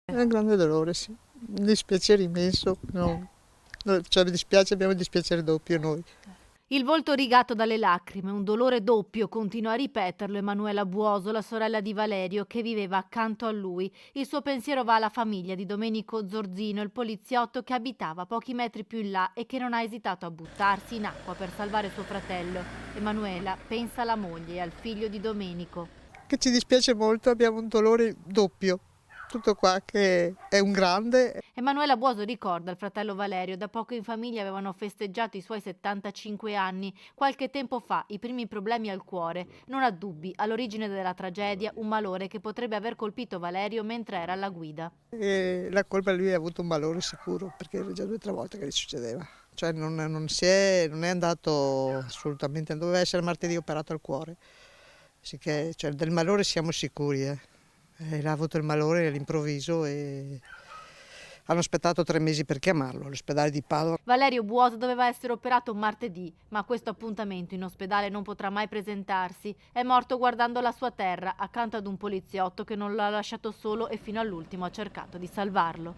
È un grande dolore, sì. Un dispiacere immenso. No. Cioè, mi dispiace, abbiamo un dispiacere doppio noi. Il volto rigato dalle lacrime, un dolore doppio, continua a ripeterlo Emanuela Buoso, la sorella di Valerio, che viveva accanto a lui. Il suo pensiero va alla famiglia di Domenico Zorzino, il poliziotto che abitava pochi metri più in là e che non ha esitato a buttarsi in acqua per salvare suo fratello. Emanuela pensa alla moglie e al figlio di Domenico. Che ci dispiace molto, abbiamo un dolore doppio. Tutto qua che è un grande. Emanuela Buoso ricorda il fratello Valerio, da poco in famiglia avevano festeggiato i suoi 75 anni. Qualche tempo fa i primi problemi al cuore. Non ha dubbi, all'origine della tragedia un malore che potrebbe aver colpito Valerio mentre era alla guida. E la colpa lui ha avuto un malore sicuro, perché era già 2 o 3 volte che gli succedeva. Cioè non è andato assolutamente, doveva essere martedì operato al cuore. Sicché, cioè, del malore siamo sicuri. Ha avuto il malore all'improvviso e hanno aspettato 3 mesi per chiamarlo all'ospedale di Padova. Valerio Buoso doveva essere operato martedì, ma a questo appuntamento in ospedale non potrà mai presentarsi. È morto guardando la sua terra, accanto ad un poliziotto che non l'ha lasciato solo e fino all'ultimo ha cercato di salvarlo.